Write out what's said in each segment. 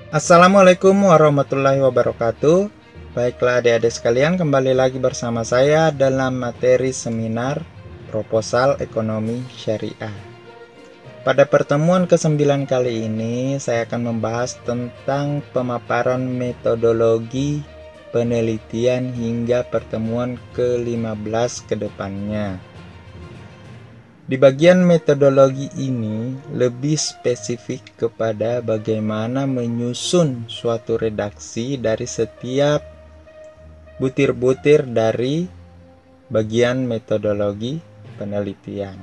Assalamualaikum warahmatullahi wabarakatuh. Baiklah adik-adik sekalian, kembali lagi bersama saya dalam materi seminar Proposal Ekonomi Syariah. Pada pertemuan ke-9 kali ini, saya akan membahas tentang pemaparan metodologi penelitian hingga pertemuan ke-15 ke depannya. Di bagian metodologi ini lebih spesifik kepada bagaimana menyusun suatu redaksi dari setiap butir-butir dari bagian metodologi penelitian.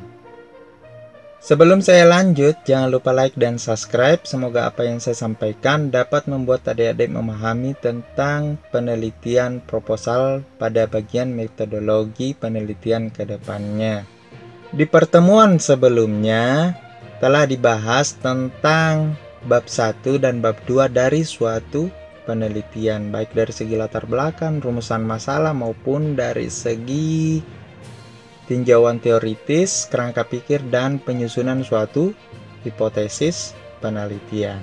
Sebelum saya lanjut, jangan lupa like dan subscribe. Semoga apa yang saya sampaikan dapat membuat adik-adik memahami tentang penelitian proposal pada bagian metodologi penelitian ke depannya. Di pertemuan sebelumnya telah dibahas tentang bab 1 dan bab 2 dari suatu penelitian, baik dari segi latar belakang, rumusan masalah, maupun dari segi tinjauan teoritis, kerangka pikir, dan penyusunan suatu hipotesis penelitian.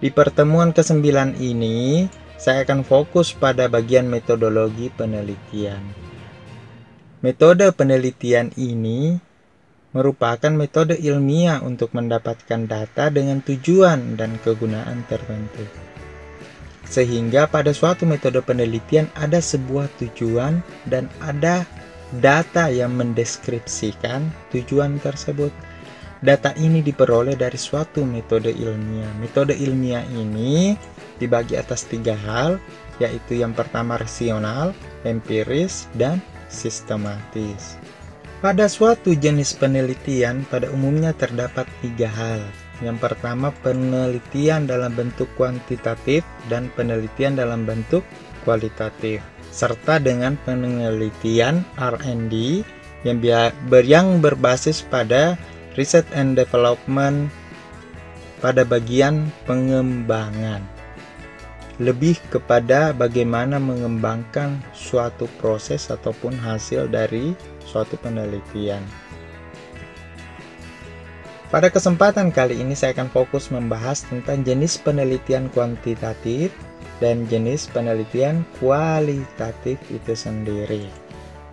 Di pertemuan ke-9 ini, saya akan fokus pada bagian metodologi penelitian. Metode penelitian ini merupakan metode ilmiah untuk mendapatkan data dengan tujuan dan kegunaan tertentu. Sehingga pada suatu metode penelitian ada sebuah tujuan dan ada data yang mendeskripsikan tujuan tersebut. Data ini diperoleh dari suatu metode ilmiah. Metode ilmiah ini dibagi atas 3 hal, yaitu yang pertama rasional, empiris, dan sistematis. Pada suatu jenis penelitian pada umumnya terdapat 3 hal. Yang pertama, penelitian dalam bentuk kuantitatif dan penelitian dalam bentuk kualitatif, serta dengan penelitian R&D yang berbasis pada research and development pada bagian pengembangan, lebih kepada bagaimana mengembangkan suatu proses ataupun hasil dari suatu penelitian. Pada kesempatan kali ini saya akan fokus membahas tentang jenis penelitian kuantitatif dan jenis penelitian kualitatif itu sendiri.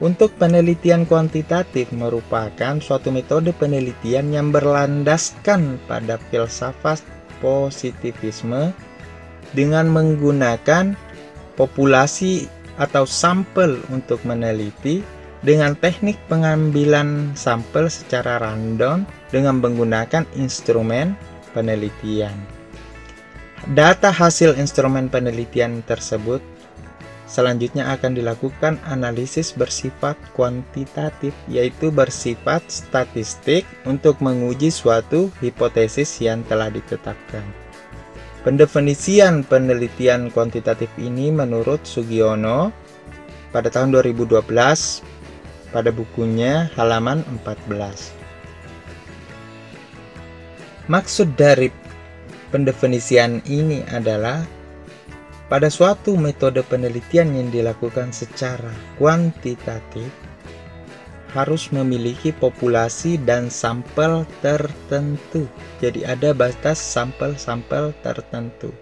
Untuk penelitian kuantitatif merupakan suatu metode penelitian yang berlandaskan pada filsafat positivisme dengan menggunakan populasi atau sampel untuk meneliti dengan teknik pengambilan sampel secara random dengan menggunakan instrumen penelitian. Data hasil instrumen penelitian tersebut selanjutnya akan dilakukan analisis bersifat kuantitatif, yaitu bersifat statistik untuk menguji suatu hipotesis yang telah ditetapkan. Pendefinisian penelitian kuantitatif ini menurut Sugiono pada tahun 2012 pada bukunya halaman 14. Maksud dari pendefinisian ini adalah pada suatu metode penelitian yang dilakukan secara kuantitatif harus memiliki populasi dan sampel tertentu. Jadi ada batas sampel-sampel tertentu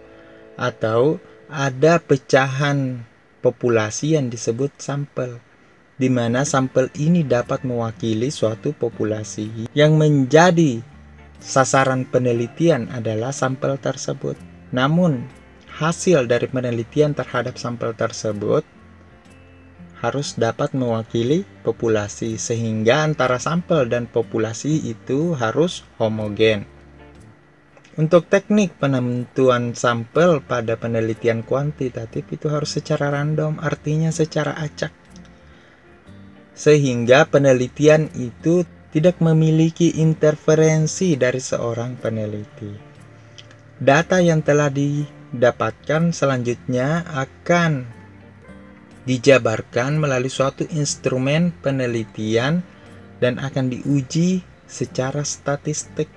atau ada pecahan populasi yang disebut sampel, di mana sampel ini dapat mewakili suatu populasi. Yang menjadi sasaran penelitian adalah sampel tersebut. Namun hasil dari penelitian terhadap sampel tersebut harus dapat mewakili populasi, sehingga antara sampel dan populasi itu harus homogen. Untuk teknik penentuan sampel pada penelitian kuantitatif itu harus secara random, artinya secara acak, sehingga penelitian itu tidak memiliki interferensi dari seorang peneliti. Data yang telah didapatkan selanjutnya akan dijabarkan melalui suatu instrumen penelitian dan akan diuji secara statistik,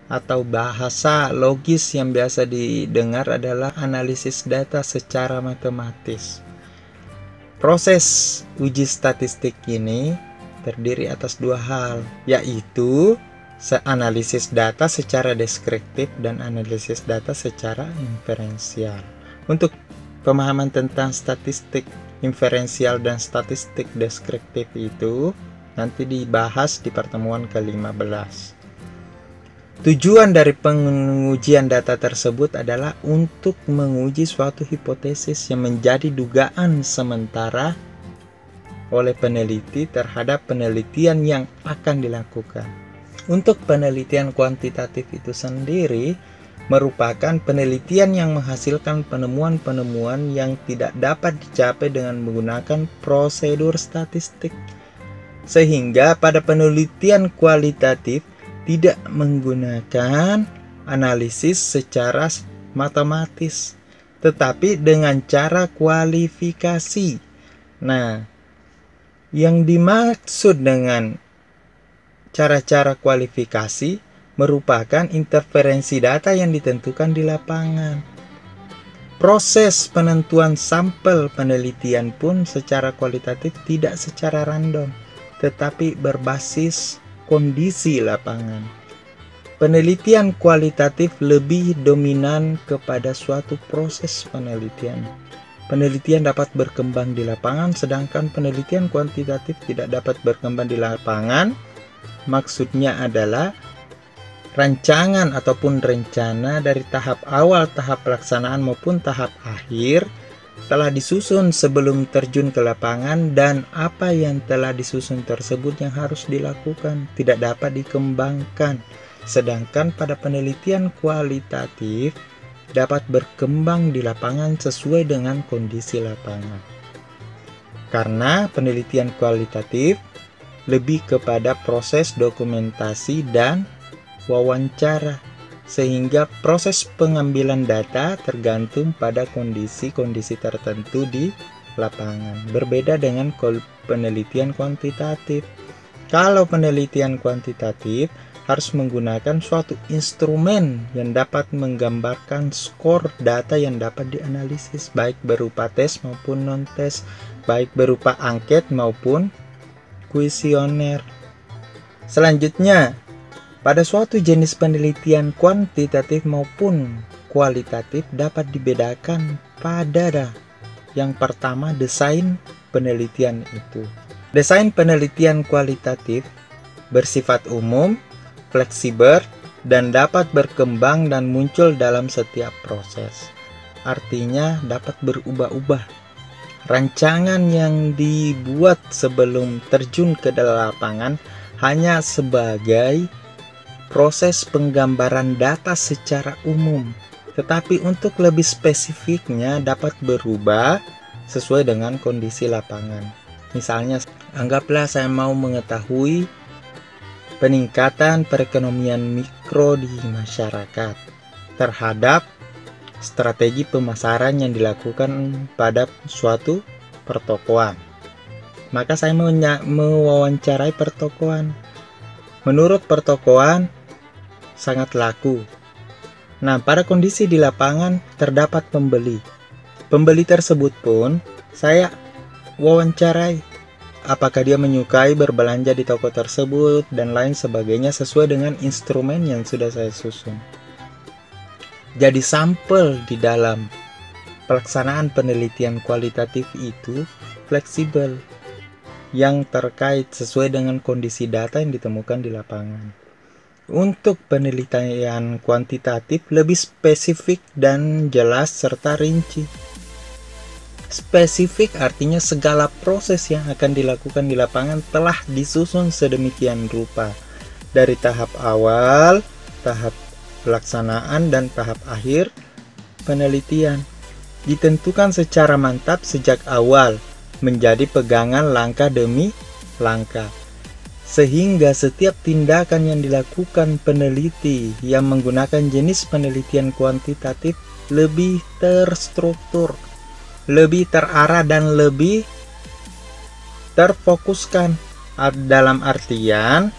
atau bahasa logis yang biasa didengar adalah analisis data secara matematis. Proses uji statistik ini terdiri atas 2 hal, yaitu analisis data secara deskriptif dan analisis data secara inferensial. Untuk pemahaman tentang statistik inferensial dan statistik deskriptif itu nanti dibahas di pertemuan ke-15. Tujuan dari pengujian data tersebut adalah untuk menguji suatu hipotesis yang menjadi dugaan sementara oleh peneliti terhadap penelitian yang akan dilakukan. Untuk penelitian kuantitatif itu sendiri merupakan penelitian yang menghasilkan penemuan-penemuan yang tidak dapat dicapai dengan menggunakan prosedur statistik. Sehingga pada penelitian kualitatif tidak menggunakan analisis secara matematis, tetapi dengan cara kualifikasi. Nah, yang dimaksud dengan cara-cara kualifikasi merupakan interferensi data yang ditentukan di lapangan. Proses penentuan sampel penelitian pun secara kualitatif tidak secara random, tetapi berbasis kondisi lapangan. Penelitian kualitatif lebih dominan kepada suatu proses penelitian. Penelitian dapat berkembang di lapangan, sedangkan penelitian kuantitatif tidak dapat berkembang di lapangan. Maksudnya adalah rancangan ataupun rencana dari tahap awal, tahap pelaksanaan maupun tahap akhir telah disusun sebelum terjun ke lapangan, dan apa yang telah disusun tersebut yang harus dilakukan tidak dapat dikembangkan. Sedangkan pada penelitian kualitatif dapat berkembang di lapangan sesuai dengan kondisi lapangan. Karena penelitian kualitatif lebih kepada proses dokumentasi dan wawancara, sehingga proses pengambilan data tergantung pada kondisi-kondisi tertentu di lapangan. Berbeda dengan penelitian kuantitatif. Kalau penelitian kuantitatif harus menggunakan suatu instrumen yang dapat menggambarkan skor data yang dapat dianalisis, baik berupa tes maupun non-tes, baik berupa angket maupun kuesioner. Selanjutnya, pada suatu jenis penelitian kuantitatif maupun kualitatif dapat dibedakan pada yang pertama, desain penelitian itu. Desain penelitian kualitatif bersifat umum, fleksibel, dan dapat berkembang dan muncul dalam setiap proses. Artinya dapat berubah-ubah. Rancangan yang dibuat sebelum terjun ke lapangan hanya sebagai proses penggambaran data secara umum, tetapi untuk lebih spesifiknya dapat berubah sesuai dengan kondisi lapangan. Misalnya, anggaplah saya mau mengetahui peningkatan perekonomian mikro di masyarakat terhadap strategi pemasaran yang dilakukan pada suatu pertokoan. Maka saya mewawancarai pertokoan. Menurut pertokoan sangat laku. Nah, pada kondisi di lapangan terdapat pembeli. Pembeli tersebut pun saya wawancarai. Apakah dia menyukai berbelanja di toko tersebut dan lain sebagainya sesuai dengan instrumen yang sudah saya susun. Jadi sampel di dalam pelaksanaan penelitian kualitatif itu fleksibel, yang terkait sesuai dengan kondisi data yang ditemukan di lapangan. Untuk penelitian kuantitatif lebih spesifik dan jelas serta rinci. Spesifik artinya segala proses yang akan dilakukan di lapangan telah disusun sedemikian rupa, dari tahap awal, tahap pelaksanaan, dan tahap akhir penelitian. Ditentukan secara mantap sejak awal, menjadi pegangan langkah demi langkah. Sehingga setiap tindakan yang dilakukan peneliti yang menggunakan jenis penelitian kuantitatif lebih terstruktur, lebih terarah, dan lebih terfokuskan. Dalam artian,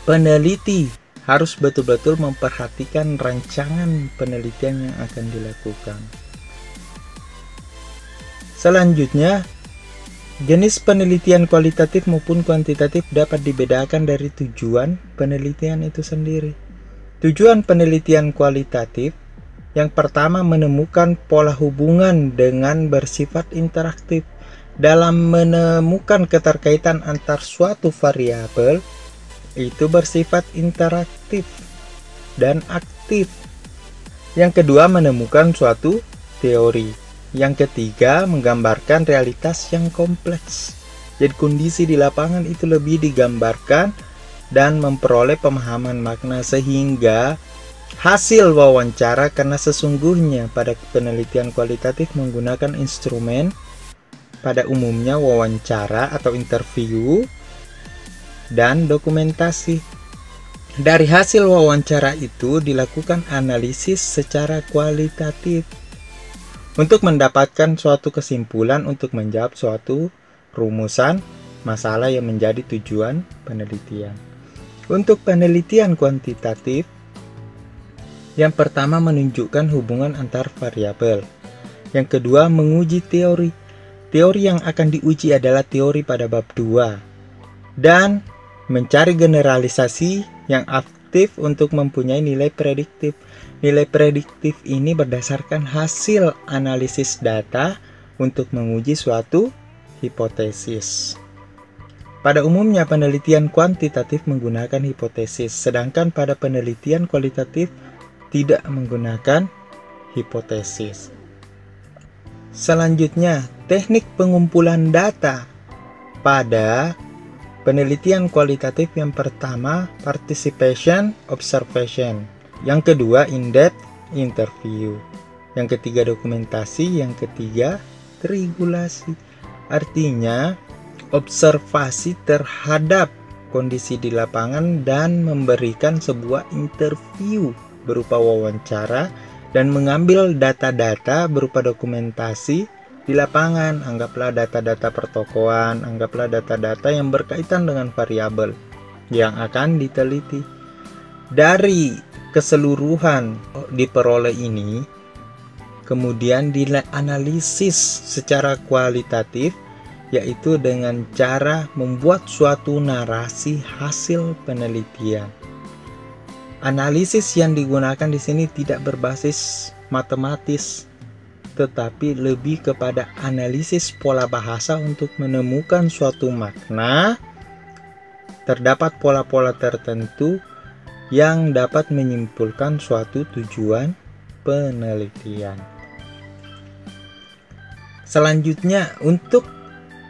peneliti harus betul-betul memperhatikan rancangan penelitian yang akan dilakukan. Selanjutnya, Jenis penelitian kualitatif maupun kuantitatif dapat dibedakan dari tujuan penelitian itu sendiri. Tujuan penelitian kualitatif yang pertama menemukan pola hubungan dengan bersifat interaktif. Dalam menemukan keterkaitan antar suatu variabel itu bersifat interaktif dan aktif. Yang kedua menemukan suatu teori. Yang ketiga, menggambarkan realitas yang kompleks. Jadi kondisi di lapangan itu lebih digambarkan dan memperoleh pemahaman makna sehingga hasil wawancara, karena sesungguhnya pada penelitian kualitatif menggunakan instrumen pada umumnya wawancara atau interview dan dokumentasi. Dari hasil wawancara itu dilakukan analisis secara kualitatif untuk mendapatkan suatu kesimpulan untuk menjawab suatu rumusan masalah yang menjadi tujuan penelitian. Untuk penelitian kuantitatif, yang pertama menunjukkan hubungan antar variabel. Yang kedua menguji teori. Teori yang akan diuji adalah teori pada bab 2. Dan mencari generalisasi yang aktif untuk mempunyai nilai prediktif. Nilai prediktif ini berdasarkan hasil analisis data untuk menguji suatu hipotesis. Pada umumnya penelitian kuantitatif menggunakan hipotesis, sedangkan pada penelitian kualitatif tidak menggunakan hipotesis. Selanjutnya, teknik pengumpulan data. Pada penelitian kualitatif yang pertama, participation, observation. Yang kedua, in-depth interview. Yang ketiga, dokumentasi. Yang ketiga, regulasi. Artinya, observasi terhadap kondisi di lapangan dan memberikan sebuah interview berupa wawancara dan mengambil data-data berupa dokumentasi di lapangan. Anggaplah data-data pertokoan, anggaplah data-data yang berkaitan dengan variabel yang akan diteliti. Dari keseluruhan diperoleh ini kemudian dianalisis secara kualitatif, yaitu dengan cara membuat suatu narasi hasil penelitian. Analisis yang digunakan di sini tidak berbasis matematis, tetapi lebih kepada analisis pola bahasa untuk menemukan suatu makna. Terdapat pola-pola tertentu yang dapat menyimpulkan suatu tujuan penelitian. Selanjutnya, untuk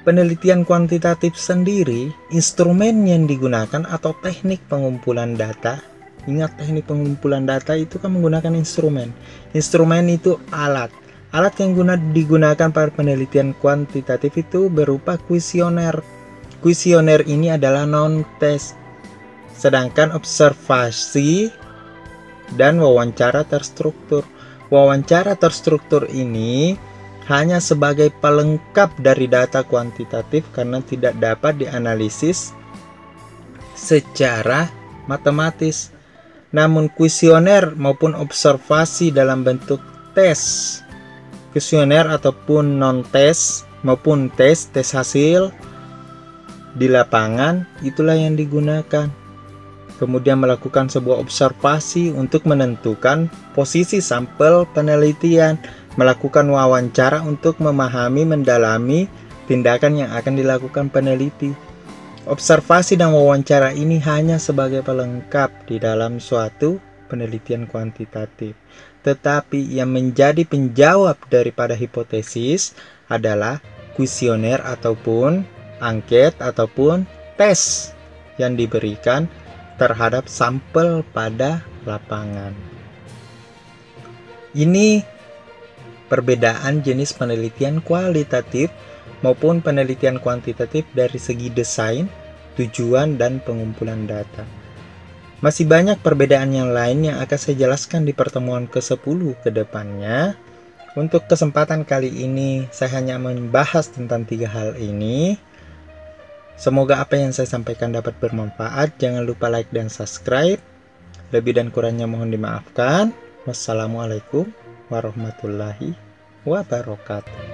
penelitian kuantitatif sendiri, instrumen yang digunakan atau teknik pengumpulan data. Ingat, teknik pengumpulan data itu kan menggunakan instrumen. Instrumen itu alat. Alat yang digunakan pada penelitian kuantitatif itu berupa kuesioner. Kuesioner ini adalah non-test. Sedangkan observasi dan wawancara terstruktur. Wawancara terstruktur ini hanya sebagai pelengkap dari data kuantitatif karena tidak dapat dianalisis secara matematis. Namun kuesioner maupun observasi dalam bentuk tes, kuesioner ataupun non-tes maupun tes hasil di lapangan, itulah yang digunakan. Kemudian melakukan sebuah observasi untuk menentukan posisi sampel penelitian, melakukan wawancara untuk memahami, mendalami tindakan yang akan dilakukan peneliti. Observasi dan wawancara ini hanya sebagai pelengkap di dalam suatu penelitian kuantitatif. Tetapi yang menjadi penjawab daripada hipotesis adalah kuesioner ataupun angket ataupun tes yang diberikan terhadap sampel pada lapangan. Ini perbedaan jenis penelitian kualitatif maupun penelitian kuantitatif dari segi desain, tujuan, dan pengumpulan data. Masih banyak perbedaan yang lain yang akan saya jelaskan di pertemuan ke-10 ke depannya. Untuk kesempatan kali ini saya hanya membahas tentang 3 hal ini. Semoga apa yang saya sampaikan dapat bermanfaat. Jangan lupa like dan subscribe. Lebih dan kurangnya mohon dimaafkan. Wassalamualaikum warahmatullahi wabarakatuh.